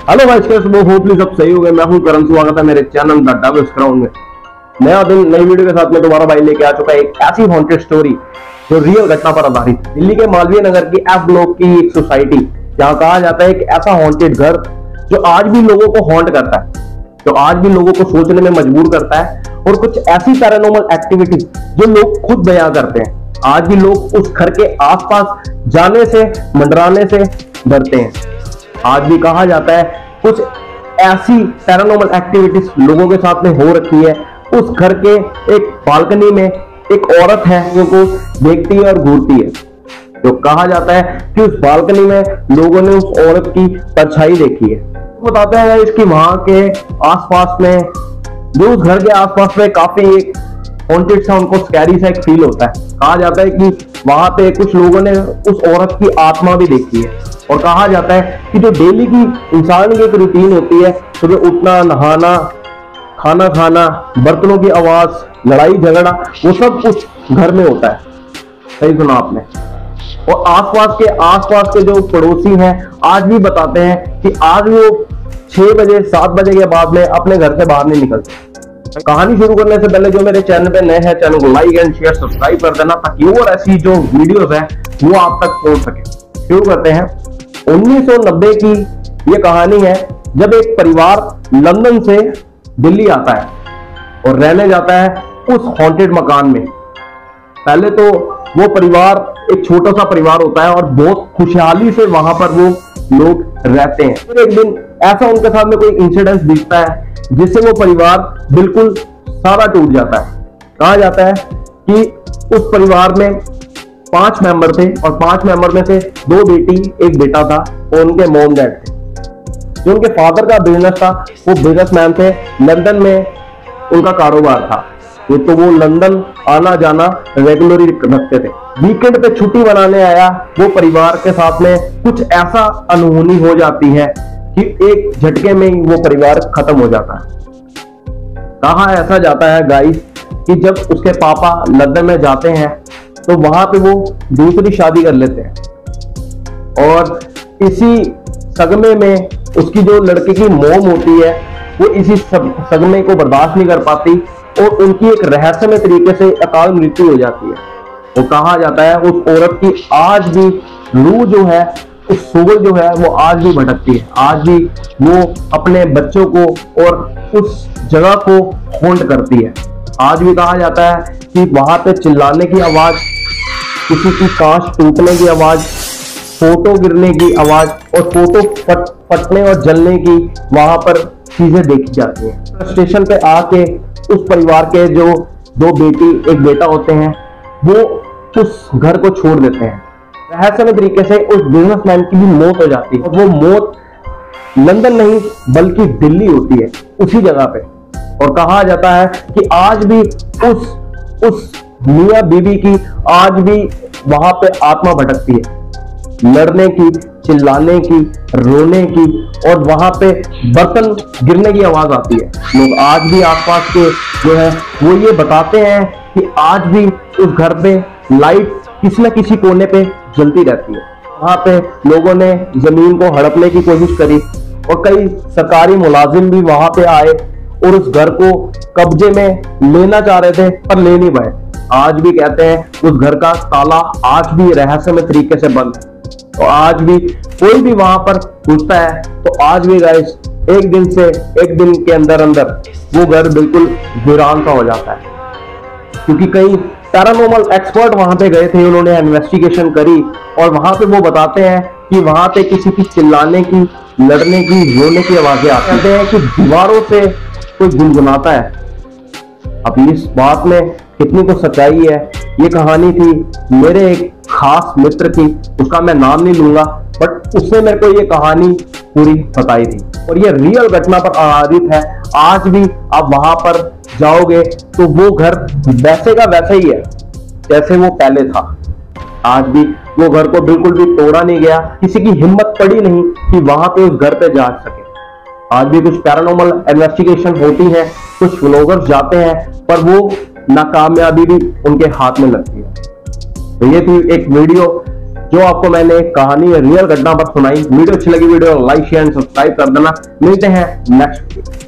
Hello भाई, कैसे हो? होपली सब सही हो गए। मैं हूं करण, स्वागत है मेरे चैनल द डेविल्स क्राउन में। नया दिन नई वीडियो के साथ में दोबारा भाई लेके आ चुका है एक ऐसी हॉन्टेड स्टोरी जो रियल घटना पर आधारित है। दिल्ली के मालवीय नगर की एफ ब्लॉक की एक सोसाइटी, जहां कहा जाता है एक ऐसा हॉन्टेड घर जो आज भी लोगों को हॉन्ट करता है, जो आज भी लोगों को सोचने में मजबूर करता है, और कुछ ऐसी पैरानॉर्मल एक्टिविटी जो लोग खुद बयां करते हैं। आज भी लोग उस घर के आसपास जाने से, मंडराने से डरते हैं। आज भी कहा जाता है कुछ ऐसी पैरानॉर्मल एक्टिविटीज लोगों के साथ में हो रखी है। उस घर के एक बालकनी में एक औरत है जो को देखती है और घूरती है। तो कहा जाता है कि उस बालकनी में लोगों ने उस औरत की परछाई देखी है। बताते हैं इसकी वहां के आसपास में, जो उस घर के आसपास में काफी एक हॉन्टेड सा, उनको स्कैरी सा एक फील होता है। कहा जाता है कि वहां पे कुछ लोगों ने उस औरत की आत्मा भी देखी है। और कहा जाता है कि जो डेली की इंसान की एक रूटीन होती है, सुबह उठना, नहाना, खाना खाना, बर्तनों की आवाज, लड़ाई झगड़ा, वो सब कुछ घर में होता है। सही सुना आपने। और आसपास के जो पड़ोसी हैं आज भी बताते हैं कि आज वो 6 बजे 7 बजे के बाद में अपने घर से बाहर नहीं निकलते। कहानी शुरू करने से पहले जो मेरे चैनल पे नए हैं, चैनल को लाइक एंड शेयर सब्सक्राइब कर देना, ताकि और ऐसी जो वीडियोस हैं वो आप तक पहुंच सके। शुरू करते हैं। 1990 की ये कहानी है, जब एक परिवार लंदन से दिल्ली आता है और रहने जाता है उस हॉन्टेड मकान में। पहले तो वो परिवार एक छोटा सा परिवार होता है और बहुत खुशहाली से वहां पर वो लोग रहते हैं। फिर एक दिन ऐसा उनके साथ में कोई इंसिडेंस दिखता है जिससे वो परिवार बिल्कुल सारा टूट जाता है। कहा जाता है कि उस परिवार में 5 मेंबर थे और 5 मेंबर में से 2 बेटी एक बेटा था और उनके मॉम डैड थे। जो उनके फादर का बिजनेस था, वो बिजनेसमैन थे, लंदन में उनका कारोबार था। तो वो लंदन आना जाना रेगुलरली रखते थे। वीकेंड पे छुट्टी मनाने आया वो परिवार के साथ में कुछ ऐसा अनहोनी हो जाती है कि एक झटके में ही वो परिवार खत्म हो जाता है। कहा ऐसा जाता है गाइस कि जब उसके पापा लंदन में जाते हैं तो वहां पे वो दूसरी शादी कर लेते हैं। और इसी सगमे में उसकी जो लड़के की मॉम होती है वो इसी सगमे को बर्दाश्त नहीं कर पाती और उनकी एक रहस्यमय तरीके से अकाल मृत्यु हो जाती है। वो कहा जाता है उस औरत की आज भी रूह जो है, उस सोल जो है, वो आज भी भटकती है। आज भी वो अपने बच्चों को और उस जगह को हॉन्ट करती है। आज भी कहा जाता है कि वहां पे चिल्लाने की आवाज, किसी की कांच टूटने की आवाज, फोटो गिरने की आवाज और फोटो फटने और जलने की वहां पर चीजें देखी जाती हैं। स्टेशन पे आके उस परिवार के जो 2 बेटी एक बेटा होते हैं वो उस घर को छोड़ देते हैं। रहस्यमय तरीके से उस बिजनेसमैन की भी मौत हो जाती है और वो मौत लंदन नहीं बल्कि दिल्ली होती है, उसी जगह पे। और कहा जाता है कि आज भी उस मियां बीवी की आज भी वहां पे आत्मा भटकती है, लड़ने की, चिल्लाने की, रोने की, और वहां पे बर्तन गिरने की आवाज आती है। लोग आज भी आसपास के जो है वो ये बताते हैं कि आज भी उस घर पे लाइट किसी न किसी कोने पे जलती रहती है। वहां पे लोगों ने जमीन को हड़पने की कोशिश करी और कई सरकारी मुलाजिम भी वहां पे आए और उस घर को कब्जे में लेना चाह रहे थे पर ले नहीं पाए। आज भी कहते हैं उस घर का ताला आज भी रहस्यमय तरीके से बंद है। तो आज भी कोई भी वहां पर घुसता है तो आज भी गाइस एक दिन के अंदर वो घर बिल्कुल वीरान सा हो जाता है। क्योंकि कई पैरानॉर्मल एक्सपर्ट वहां पे गए थे, उन्होंने इन्वेस्टिगेशन करी और वहां पे वो बताते हैं कि वहां पे किसी की चिल्लाने की, लड़ने की, रोने की आवाजें आती हैं। कहते हैं कि दीवारों से कोई गुनगुनाता है। अब इस बात में कितनी को सच्चाई है, ये कहानी थी मेरे एक खास मित्र की, उसका मैं नाम नहीं लूंगा, बट उसने मेरे को ये कहानी पूरी बताई थी और ये रियल घटना पर आधारित है। आज भी आप वहां पर जाओगे तो वो घर वैसे का वैसा ही है जैसे वो पहले था। आज भी वो घर को बिल्कुल भी तोड़ा नहीं गया, किसी की हिम्मत पड़ी नहीं कि वहां पे उस घर पे जा सके। आज भी कुछ पैरानॉर्मल इन्वेस्टिगेशन होती है, कुछ व्लॉगर्स जाते हैं पर वो नाकामयाबी भी उनके हाथ में लगती है। तो ये थी एक वीडियो जो आपको मैंने कहानी रियल घटना पर सुनाई। वीडियो अच्छी लगी video like share and subscribe कर देना। मिलते हैं नेक्स्ट वीडियो।